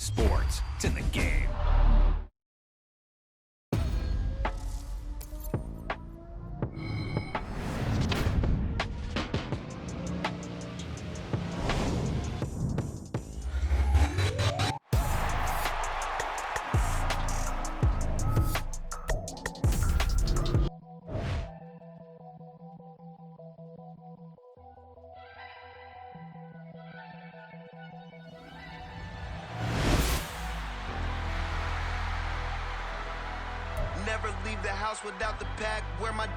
sports. It's in the game. Never leave the house without the pack. Where my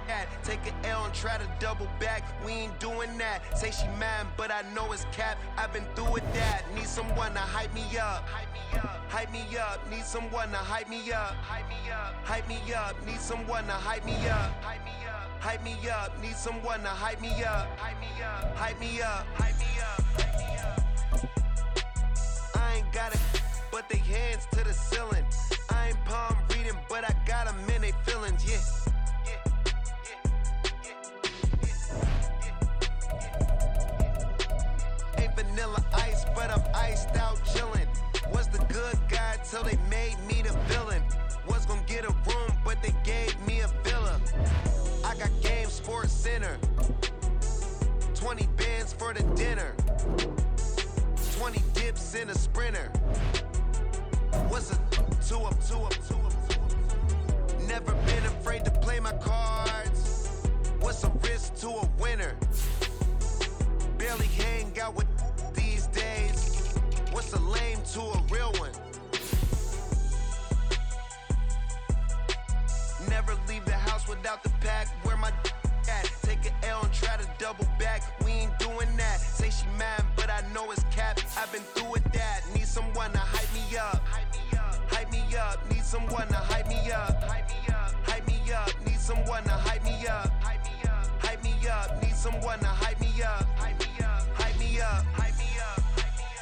at? Take an L and try to double back. We ain't doing that. Say she mad, but I know it's cap. I've been through with that. Need someone to hype me up. Hype me up. Hype me up. Need someone to hype me up. Hype me up. Hype me up. Need someone to hype me up. Hype me up. Hype me up. Need someone to hype me up. Hype me up. Hype me up. Hype me up. Hype me up. I ain't got it, but they hands to the ceiling. I ain't palm reading, but I got them in they feelings, yeah. Ain't vanilla ice, but I'm iced out chillin'. Was the good guy till they made me the villain. Was gonna get a room, but they gave me a villa. I got game, Sports Center. 20 bands for the dinner. 20 dips in a sprinter. What's a two up? Never been afraid to play my cards. What's a risk to a winner? Barely hang out with these days. What's a lame to a real one? Never leave the house without the pack. Where my at? Take an L and try to double back. We ain't doing that. Say she mad, but I know it's cap. I've been through with that. Need someone to hype me up. Hype me up. Need someone to hype me up. Hype me up. Hype me up. Need someone to hype me up. Hype me up. Hype me up. Need someone to hype me up. Hype me up. Hype me up. Hype me up. Hype me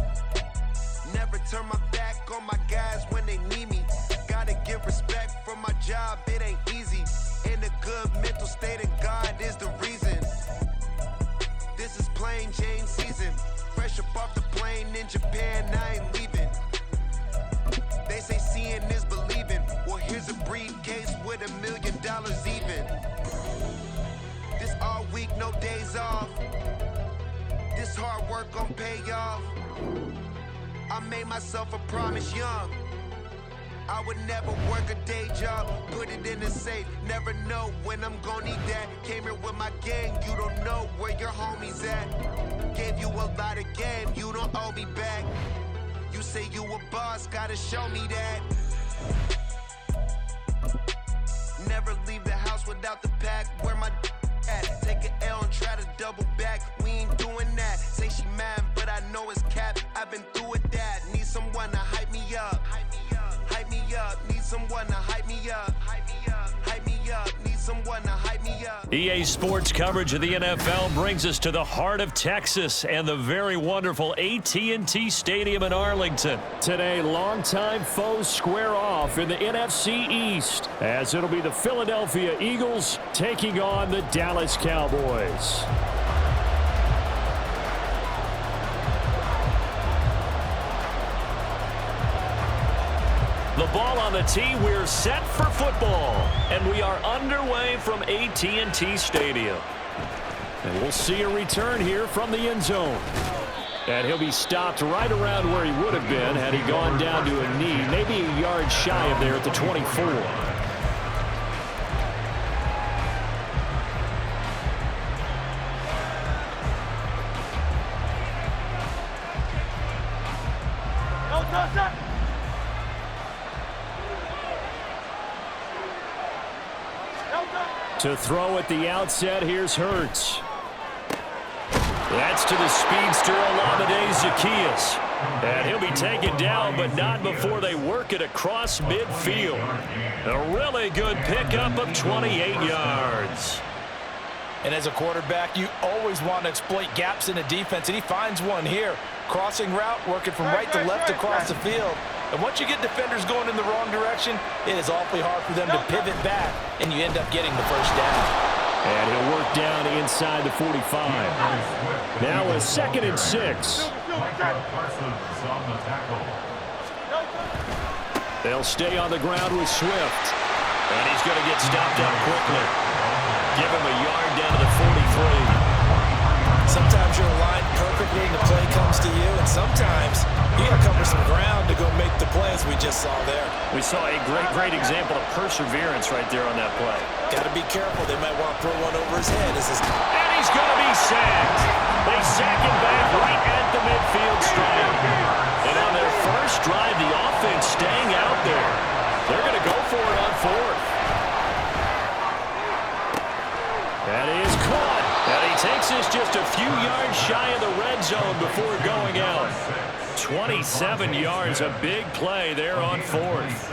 up. Never turn my back on my guys when they need me. Gotta give respect for my job. It ain't easy. In a good mental state, and God is the reason. This is plain Jane season. Fresh up off the plane in Japan, I ain't leaving. They say seeing is believing. Well, here's a briefcase with $1 million even. This all week, no days off. This hard work gon' pay off. I made myself a promise young. I would never work a day job, put it in the safe. Never know when I'm gon' need that. Came here with my gang, you don't know where your homies at. Gave you a lot of game, you don't owe me back. You say you a boss, gotta show me that. Never leave the house without the pack. Where my at? Take an L and try to double back. We ain't doing that. Say she mad, but I know it's cap. I've been through with that. Need someone to hype me up. Hype me up. Hype me up. Need someone to hype me up. Hype me up. Hype me up. Need someone to hype me up. EA Sports coverage of the NFL brings us to the heart of Texas and the very wonderful AT&T Stadium in Arlington. Today, longtime foes square off in the NFC East as it'll be the Philadelphia Eagles taking on the Dallas Cowboys. The ball on the tee, we're set for football, and we are underway from AT&T Stadium. And we'll see a return here from the end zone. And he'll be stopped right around where he would have been had he gone down to a knee, maybe a yard shy of there at the 24. To throw at the outset, here's Hurts. That's to the speedster, Olamide Zaccheaus. And he'll be taken down, but not before they work it across midfield. A really good pickup of 28 yards. And as a quarterback, you always want to exploit gaps in the defense, and he finds one here. Crossing route, working from right to left across the field. And once you get defenders going in the wrong direction, it is awfully hard for them to pivot back, and you end up getting the first down. And he'll work down inside the 45. Now a 2nd and 6. They'll stay on the ground with Swift. And he's going to get stopped up quickly. Give him a yard down to the 43. Sometimes you're aligned perfectly and the play comes to you, and sometimes you got to cover some ground to go make the play, as we just saw there. We saw a great example of perseverance right there on that play. Got to be careful. They might want to throw one over his head. And he's going to be sacked. They sack him back right at the midfield stripe. And on their first drive, the offense staying out there. They're going to go for it on fourth. That is caught. And he takes us just a few yards shy of the red zone before going out. 27 yards, a big play there on fourth.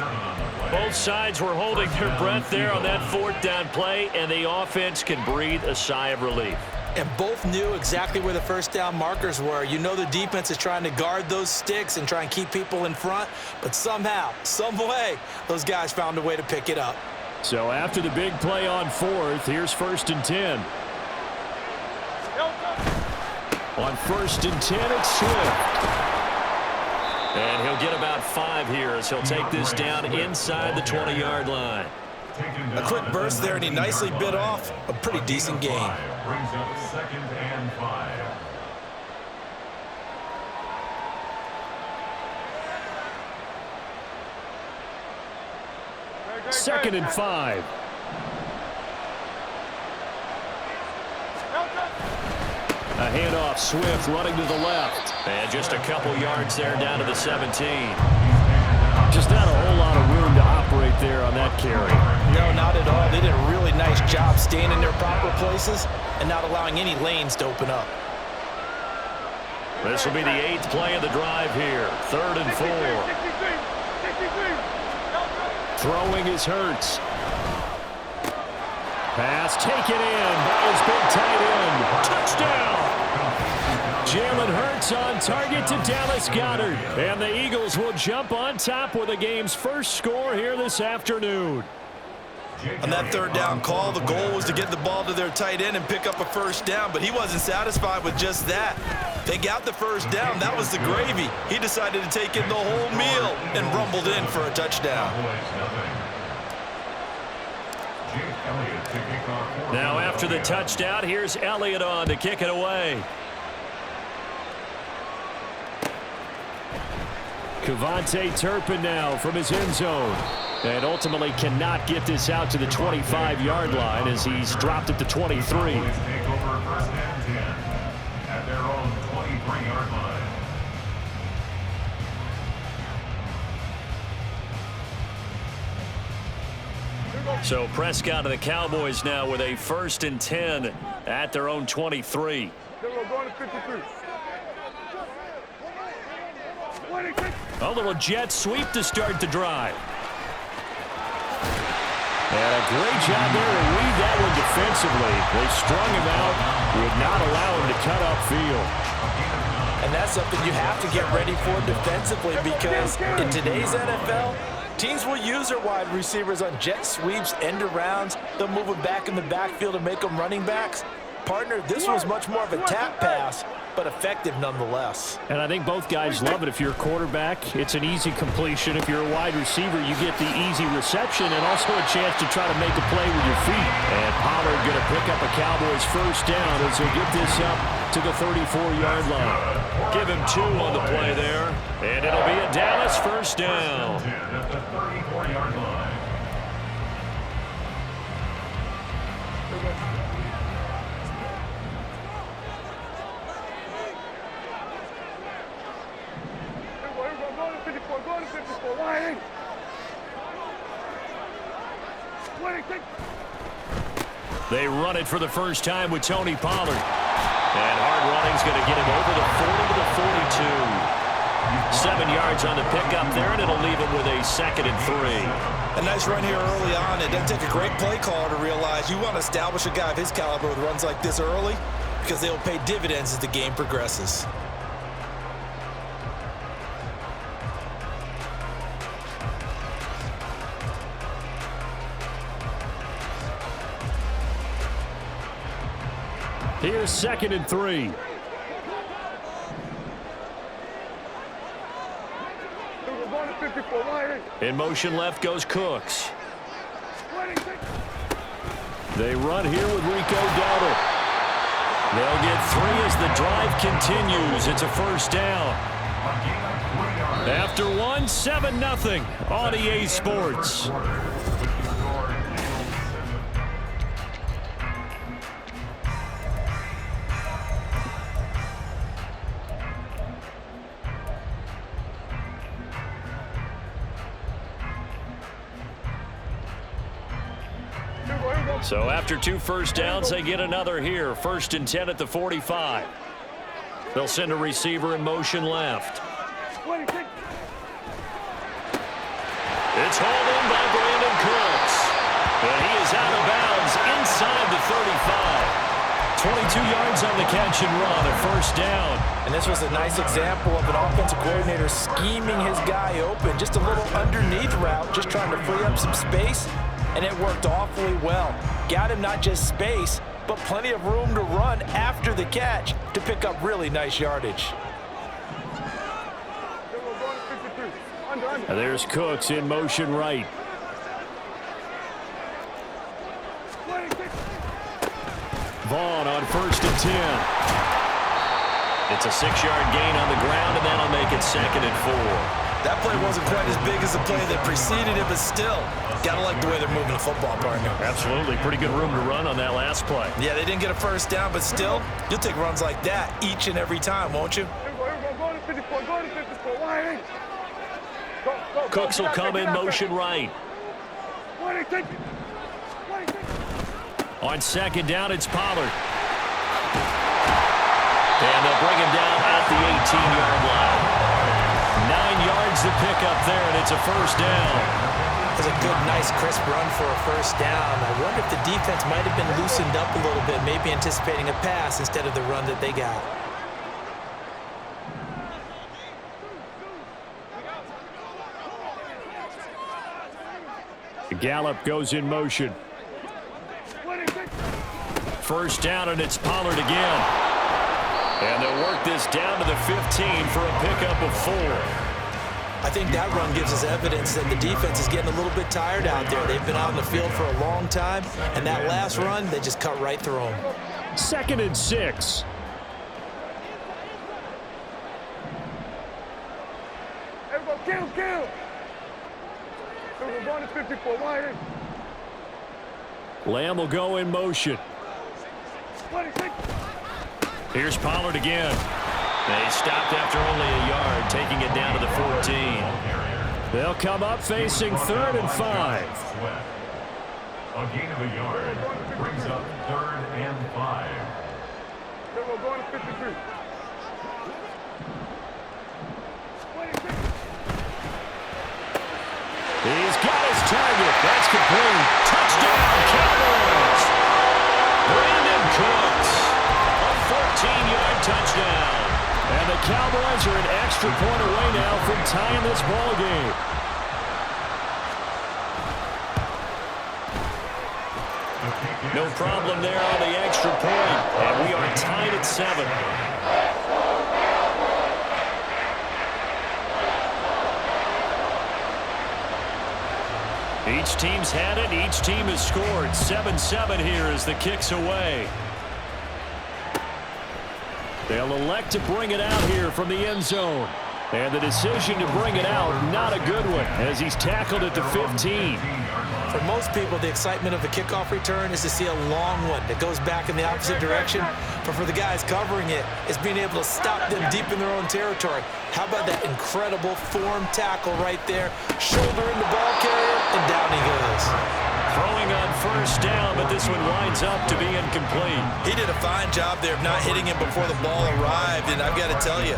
Both sides were holding their breath there on that fourth down play, and the offense can breathe a sigh of relief. And both knew exactly where the first down markers were. You know the defense is trying to guard those sticks and try and keep people in front, but somehow, some way, those guys found a way to pick it up. So after the big play on fourth, here's 1st and 10. On 1st and 10, it's Swift. And he'll get about 5 here as he'll take this down inside the 20-yard line. A quick burst there, and he nicely bit off a pretty decent gain. Brings up 2nd and 5. Second and 5. A handoff, Swift running to the left. And just a couple yards there down to the 17. Just not a whole lot of room to operate there on that carry. No, not at all. They did a really nice job staying in their proper places and not allowing any lanes to open up. This will be the 8th play of the drive here. 3rd and 4. Throwing is Hurts. Pass taken in by his big tight end. Touchdown! Jalen Hurts on target to Dallas Goedert. And the Eagles will jump on top with the game's first score here this afternoon. On that 3rd down call, the goal was to get the ball to their tight end and pick up a first down, but he wasn't satisfied with just that. They got the first down. That was the gravy. He decided to take in the whole meal and rumbled in for a touchdown. Now after the touchdown, here's Elliott on to kick it away. Kevontae Turpin now from his end zone. And ultimately cannot get this out to the 25-yard line as he's dropped at the 23. Take over 1st and 10 at their own 23-yard line. So Prescott and the Cowboys now with a 1st and 10 at their own 23. A little jet sweep to start the drive. And a great job there to read that one defensively. They strung him out, would not allow him to cut upfield. And that's something you have to get ready for defensively, because in today's NFL, teams will use their wide receivers on jet sweeps, end arounds. They'll move them back in the backfield and make them running backs. Partner, this was much more of a tap pass, but effective nonetheless. And I think both guys love it. If you're a quarterback, it's an easy completion. If you're a wide receiver, you get the easy reception and also a chance to try to make a play with your feet. And Pollard going to pick up a Cowboys first down as he'll get this up to the 34-yard line. Give him 2 on the play there, and it'll be a Dallas first down. At the 34-yard line. They run it for the first time with Tony Pollard. And hard running's going to get him over the 40 to the 42. 7 yards on the pickup there, and it'll leave him with a 2nd and 3. A nice run here early on. It doesn't take a great play caller to realize you want to establish a guy of his caliber with runs like this early, because they will pay dividends as the game progresses. Here's 2nd and 3. In motion left goes Cooks. They run here with Rico Dowdle. They'll get 3 as the drive continues. It's a first down. After 1, 7-0 on EA Sports. So after 2 first downs, they get another here. 1st and 10 at the 45. They'll send a receiver in motion left. It's hauled in by Brandon Cooks. And he is out of bounds inside the 35. 22 yards on the catch and run, a first down. And this was a nice example of an offensive coordinator scheming his guy open. Just a little underneath route, just trying to free up some space. And it worked awfully well. Got him not just space, but plenty of room to run after the catch to pick up really nice yardage. And there's Cooks in motion right. Vaughn on 1st and 10. It's a 6-yard gain on the ground, and that'll make it 2nd and 4. That play wasn't quite as big as the play that preceded it, but still, gotta like the way they're moving the football, partner. Absolutely. Pretty good room to run on that last play. Yeah, they didn't get a first down, but still, you'll take runs like that each and every time, won't you? Cooks will come in motion right. On 2nd down, it's Pollard. And they'll bring him down at the 18-yard line. 9 yards to pick up there, and it's a first down. That's a good, nice, crisp run for a first down. I wonder if the defense might have been loosened up a little bit, maybe anticipating a pass instead of the run that they got. Gallup goes in motion. First down, and it's Pollard again. And they'll work this down to the 15 for a pickup of 4. I think that run gives us evidence that the defense is getting a little bit tired out there. They've been out in the field for a long time, and that last run, they just cut right through them. 2nd and 6. Lamb will go in motion. Here's Pollard again. They stopped after only a yard, taking it down to the 14. They'll come up facing 3rd and 5. A gain of a yard brings up 3rd and 5. He's got his target. That's complete. Touchdown, Cowboys. Brandon Cooks. A 14-yard touchdown. And the Cowboys are an extra point away now from tying this ball game. No problem there on the extra point. And we are tied at 7. Each team's had it. Each team has scored. 7-7 here as the kick's away. They'll elect to bring it out here from the end zone. And the decision to bring it out, not a good one, as he's tackled at the 15. For most people, the excitement of a kickoff return is to see a long one that goes back in the opposite direction. But for the guys covering it, it's being able to stop them deep in their own territory. How about that incredible form tackle right there? Shoulder in the ball carrier, and down he goes. Throwing on first down, but this one winds up to be incomplete. He did a fine job there of not hitting him before the ball arrived, and I've got to tell you,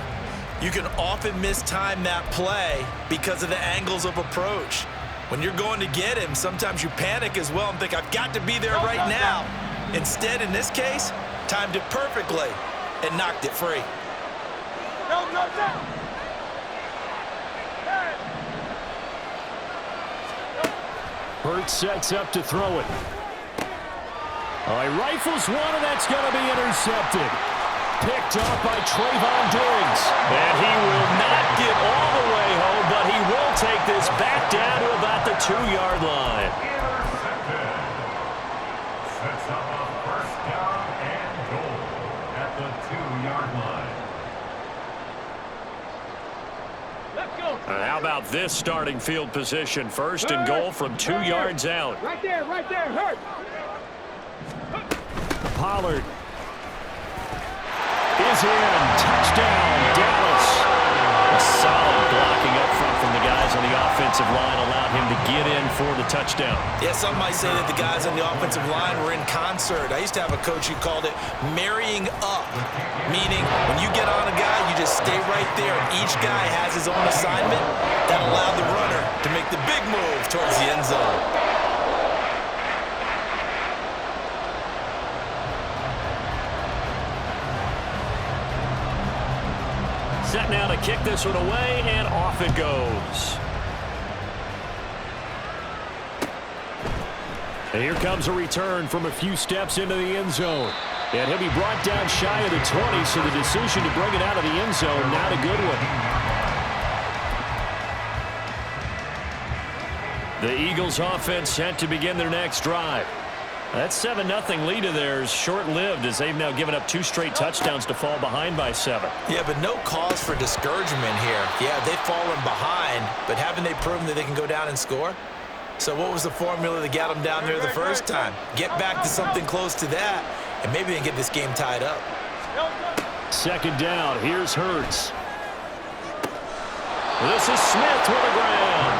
you can often mistime that play because of the angles of approach. When you're going to get him, sometimes you panic as well and think, I've got to be there right now. Instead, in this case, timed it perfectly and knocked it free. Hurts sets up to throw it. He rifles one, and that's going to be intercepted. Picked up by Trayvon Diggs. And he will not get all the way home, but he will take take this back down to about the 2-yard line. Intercepted. Sets up a first down and goal at the 2-yard line. How about this starting field position? First and goal from 2 yards out. Right there, hurt. Pollard is in. Touchdown, Dallas. A solid blocking up front from the guys on the offensive line allowed him to get in for the touchdown. Yeah, some might say that the guys on the offensive line were in concert. I used to have a coach who called it marrying up, meaning when you get on a guy, you just stay right there. Each guy has his own assignment that allowed the runner to make the big move towards the end zone. Set now to kick this one away, and off it goes. And here comes a return from a few steps into the end zone. And he'll be brought down shy of the 20, so the decision to bring it out of the end zone, not a good one. The Eagles offense set to begin their next drive. That 7-0 lead of theirs short-lived as they've now given up 2 straight touchdowns to fall behind by 7. Yeah, but no cause for discouragement here. Yeah, they've fallen behind, but haven't they proven that they can go down and score? So what was the formula that got them down there the first time? Get back to something close to that, and maybe they can get this game tied up. Second down. Here's Hurts. This is Smith with the ground.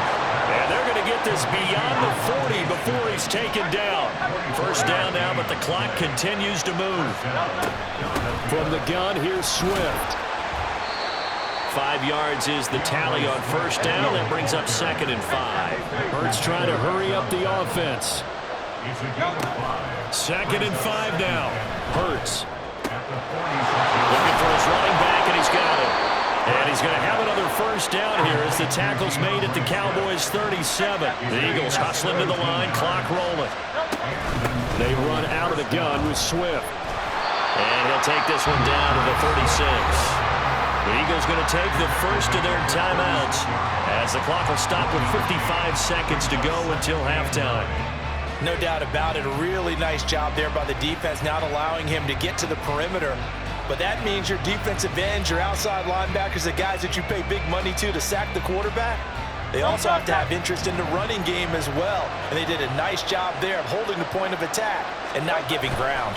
And they're going to get this beyond the 40 before he's taken down. First down now, but the clock continues to move. From the gun, here's Swift. 5 yards is the tally on first down. That brings up 2nd and 5. Hurts trying to hurry up the offense. 2nd and 5 now. Hurts looking for his running back, and he's got it. And he's going to have another first down here as the tackle's made at the Cowboys' 37. The Eagles hustling to the line, clock rolling. They run out of the gun with Swift. And he'll take this one down to the 36. The Eagles going to take the first of their timeouts as the clock will stop with 55 seconds to go until halftime. No doubt about it. A really nice job there by the defense, not allowing him to get to the perimeter. But that means your defensive ends, your outside linebackers, the guys that you pay big money to sack the quarterback, they also have to have interest in the running game as well. And they did a nice job there of holding the point of attack and not giving ground.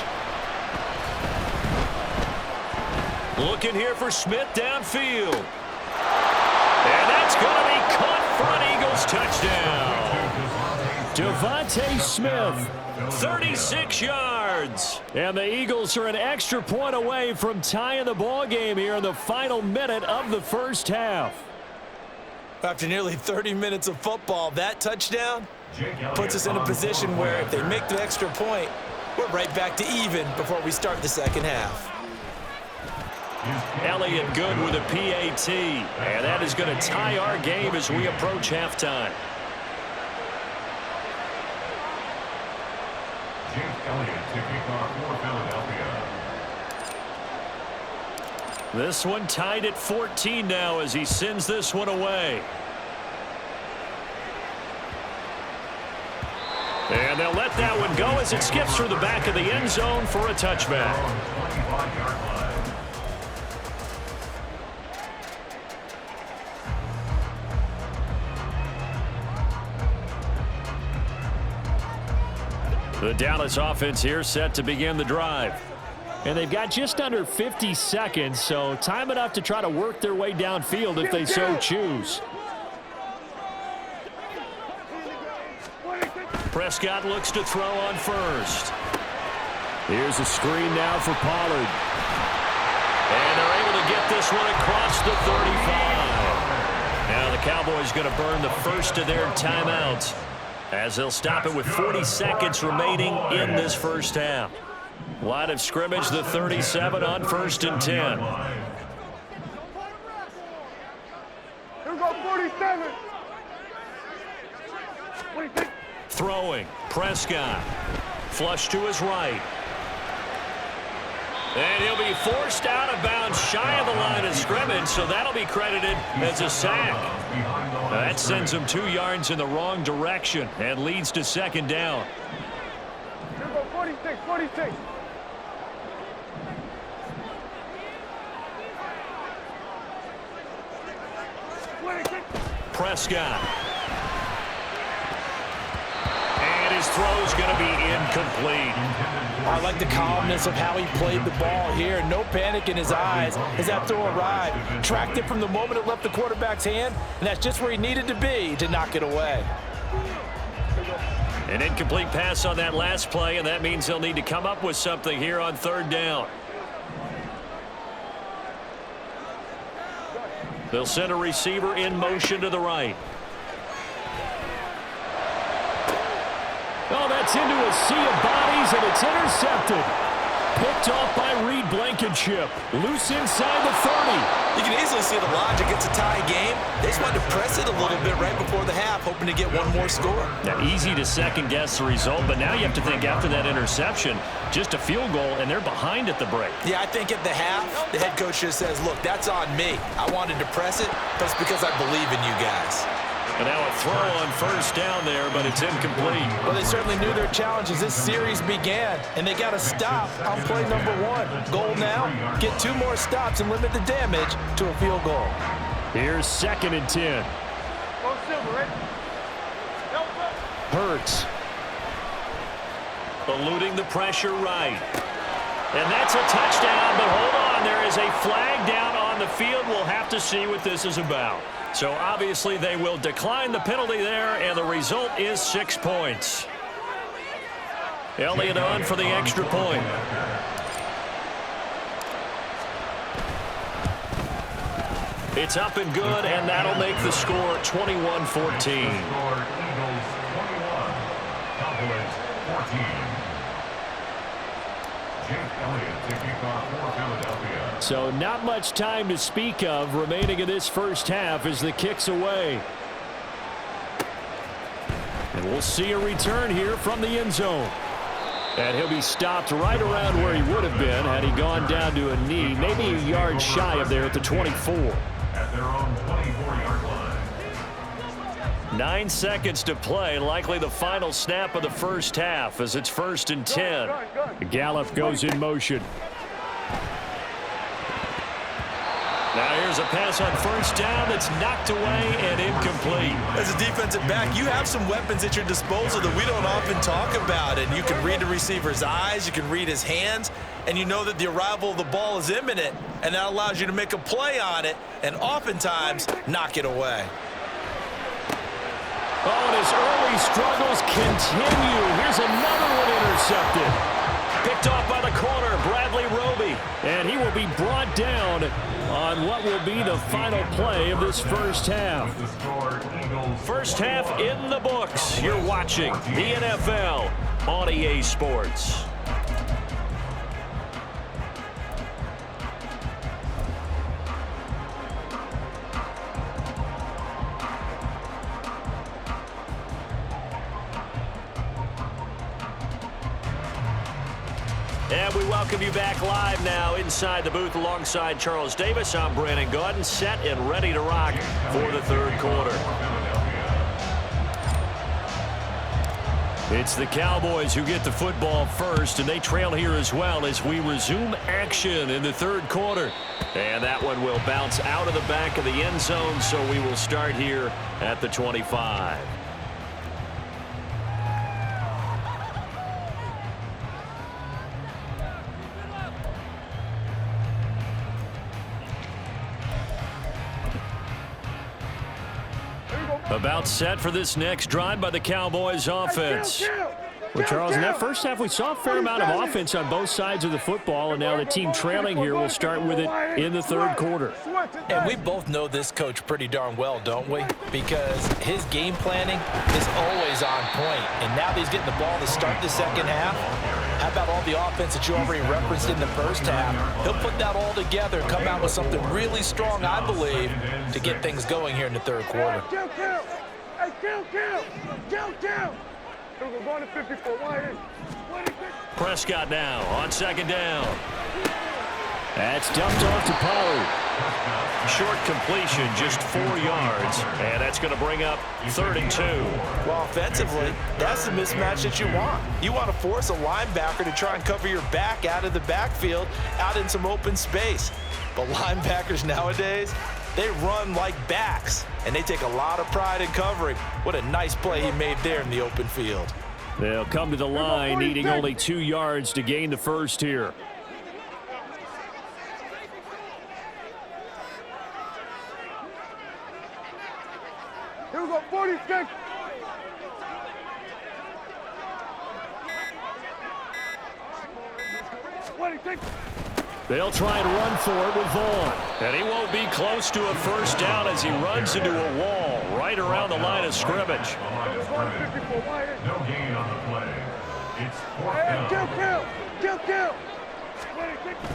Looking here for Smith downfield. And that's going to be caught for an Eagles touchdown. Devontae Smith, 36 yards. And the Eagles are an extra point away from tying the ball game here in the final minute of the first half. After nearly 30 minutes of football, that touchdown puts us in a position where if they make the extra point, we're right back to even before we start the second half. Elliott good with a PAT. And that is going to tie our game as we approach halftime. Elliott to kick off for Philadelphia. This one tied at 14 now as he sends this one away. And they'll let that one go as it skips through the back of the end zone for a touchback. 25-yard line. The Dallas offense here set to begin the drive. And they've got just under 50 seconds, so time enough to try to work their way downfield if they so choose. Prescott looks to throw on first. Here's a screen now for Pollard. And they're able to get this one across the 35. Now the Cowboys going to burn the first of their timeouts, as they'll stop it with 40 seconds remaining in this first half. Line of scrimmage, the 37 on 1st and 10. Here we go, 47. Throwing, Prescott. Flush to his right. And he'll be forced out of bounds shy of the line of scrimmage, so that'll be credited as a sack. That sends him 2 yards in the wrong direction and leads to second down. Here go 46, 46. Prescott. And his throw's going to be incomplete. I like the calmness of how he played the ball here. No panic in his eyes as that throw arrived. Tracked it from the moment it left the quarterback's hand, and that's just where he needed to be to knock it away. An incomplete pass on that last play, and that means they'll need to come up with something here on third down. They'll send a receiver in motion to the right. Oh, that's into a sea of bodies, and it's intercepted. Picked off by Reed Blankenship. Loose inside the 30. You can easily see the logic. It's a tie game. They just wanted to press it a little bit right before the half, hoping to get one more score. Now, easy to second-guess the result, but now you have to think after that interception, just a field goal, and they're behind at the break. Yeah, I think at the half, the head coach just says, look, that's on me. I wanted to press it, but it's because I believe in you guys. And now a throw on first down there, but it's incomplete. Well, they certainly knew their challenge as this series began, and they got to stop on play number 1. Goal now, get 2 more stops and limit the damage to a field goal. Here's 2nd and 10. Go Silver, right? Hurts. Eluding the pressure right. And that's a touchdown, but hold on. There is a flag down on the field. We'll have to see what this is about. So obviously they will decline the penalty there, and the result is 6 points. Elliott on for the extra point. It's up and good, and that'll make the score 21-14. So not much time to speak of remaining in this first half as the kick's away. And we'll see a return here from the end zone. And he'll be stopped right around where he would have been had he gone down to a knee, maybe a yard shy of there at the 24. At their own 24-yard line. 9 seconds to play, likely the final snap of the first half as it's 1st and 10. Gallup goes in motion. Now here's a pass on first down that's knocked away and incomplete. As a defensive back, you have some weapons at your disposal that we don't often talk about. And you can read the receiver's eyes, you can read his hands, and you know that the arrival of the ball is imminent, and that allows you to make a play on it and oftentimes knock it away. Oh, and his early struggles continue. Here's another one intercepted. Picked off by the corner, Bradley Roby. And he will be brought down on what will be the final play of this first half. First half in the books. You're watching the NFL on EA Sports. And we welcome you back live now inside the booth alongside Charles Davis. I'm Brandon Gaudin, set and ready to rock for the third quarter. It's the Cowboys who get the football first, and they trail here as well as we resume action in the third quarter. And that one will bounce out of the back of the end zone, so we will start here at the 25. About set for this next drive by the Cowboys offense. Well, Charles, in that first half, we saw a fair amount of offense on both sides of the football, and now the team trailing here will start with it in the third quarter. And we both know this coach pretty darn well, don't we? Because his game planning is always on point. And now that he's getting the ball to start the second half, how about all the offense that you already referenced in the first half? He'll put that all together and come out with something really strong, I believe, to get things going here in the third quarter. Kill! Hey, kill! Here we go, going to 54. Wide in. Prescott now on second down. That's dumped off to Pollard. Short completion, just 4 yards, and that's going to bring up 3rd and 2. Well, offensively, that's the mismatch that you want. You want to force a linebacker to try and cover your back out of the backfield, out in some open space. But linebackers nowadays, they run like backs, and they take a lot of pride in covering. What a nice play he made there in the open field. They'll come to the line, needing only 2 yards to gain the first here. Here we go, 46. They'll try and run for it with Vaughn. And he won't be close to a first down as he runs into a wall right around the line of scrimmage. No gain on the play. It's 4th down. Kill.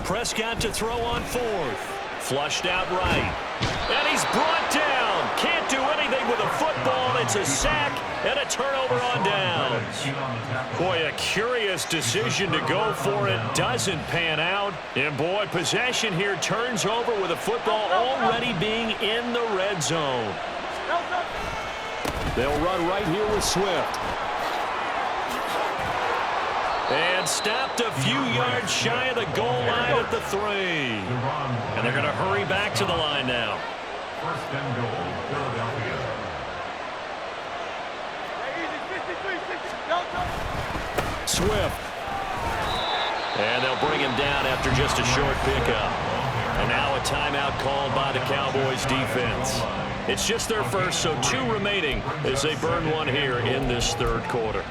Prescott to throw on 4th. Flushed out right. And he's brought down. Can't do anything with a football. It's a sack and a turnover on downs. Boy, a curious decision to go for it. Doesn't pan out. And boy, possession here turns over with a football already being in the red zone. They'll run right here with Swift. And stopped a few yards shy of the goal line at the 3. And they're going to hurry back to the line now. 1st and goal, Philadelphia. Swift. And they'll bring him down after just a short pickup. And now a timeout called by the Cowboys defense. It's just their first, so 2 remaining as they burn one here in this 3rd quarter.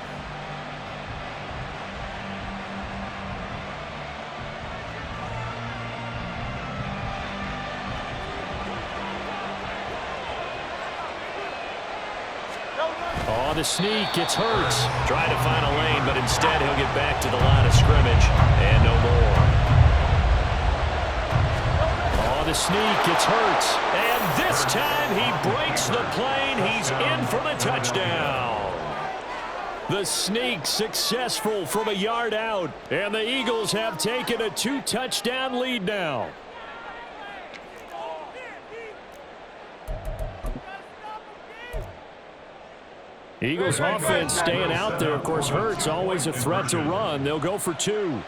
On the sneak, it's Hurts. Trying to find a lane, but instead he'll get back to the line of scrimmage and no more. On the sneak, it's Hurts. And this time he breaks the plane. He's in for the touchdown. The sneak successful from a yard out. And the Eagles have taken a 2-touchdown lead now. Eagles offense staying out there. Of course, Hurts always a threat to run. They'll go for 2.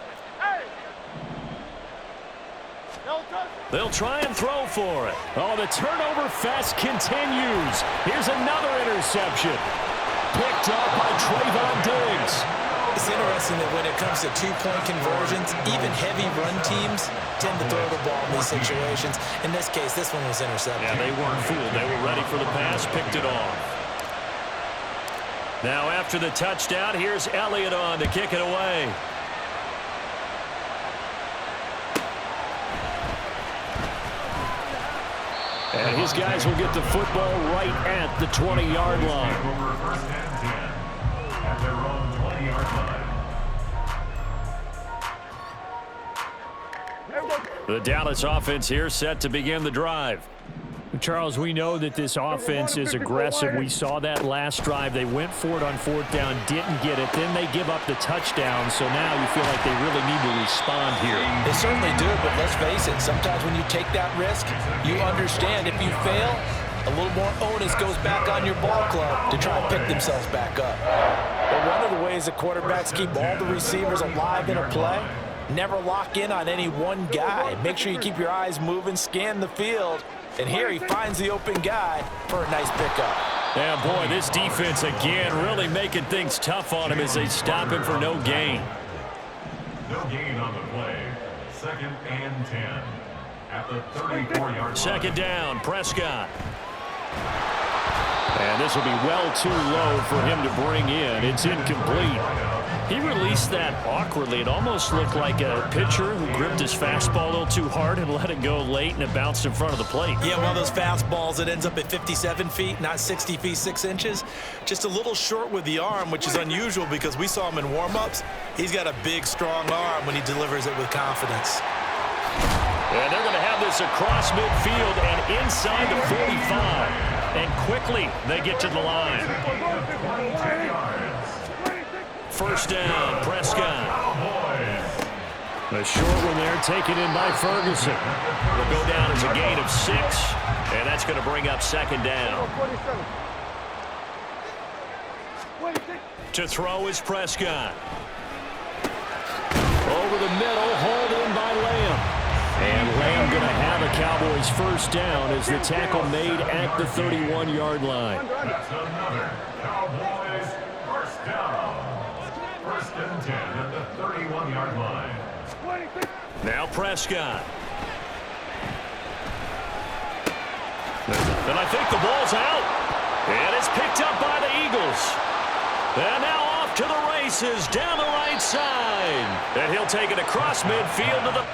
They'll try and throw for it. Oh, the turnover fest continues. Here's another interception. Picked up by Trayvon Diggs. It's interesting that when it comes to 2-point conversions, even heavy run teams tend to throw the ball in these situations. In this case, this one was intercepted. Yeah, they weren't fooled. They were ready for the pass, picked it off. Now after the touchdown, here's Elliott on to kick it away. And his guys will get the football right at the 20-yard line. Over 1st and 10 at their own 20-yard line. The Dallas offense here set to begin the drive. Charles, we know that this offense is aggressive. We saw that last drive. They went for it on 4th down, didn't get it. Then they give up the touchdown. So now you feel like they really need to respond here. They certainly do, but let's face it. Sometimes when you take that risk, you understand if you fail, a little more onus goes back on your ball club to try and pick themselves back up. But one of the ways the quarterbacks keep all the receivers alive in a play, never lock in on any one guy. Make sure you keep your eyes moving, scan the field. And here he finds the open guy for a nice pickup. Yeah, boy, this defense again really making things tough on him as they stop him for no gain. No gain on the play. 2nd and 10 at the 34-yard line. Second down, Prescott. And this will be well too low for him to bring in. It's incomplete. He released that awkwardly. It almost looked like a pitcher who gripped his fastball a little too hard and let it go late, and it bounced in front of the plate. Yeah, one of those fastballs that ends up at 57 feet, not 60 feet, 6 inches. Just a little short with the arm, which is unusual because we saw him in warm-ups. He's got a big, strong arm when he delivers it with confidence. And they're going to have this across midfield and inside the 45. And quickly, they get to the line. first down. Prescott. A short one there taken in by Ferguson. Will go down as a gain of 6, and that's going to bring up second down. To throw is Prescott. Over the middle, hauled in by Lamb. And Lamb going to have a Cowboys first down as the tackle made at the 31-yard line. That's another Cowboys first down. 1st and 10 at the 31-yard line. Now Prescott. And I think the ball's out. And it's picked up by the Eagles. And now off to the races down the right side. And he'll take it across midfield to the...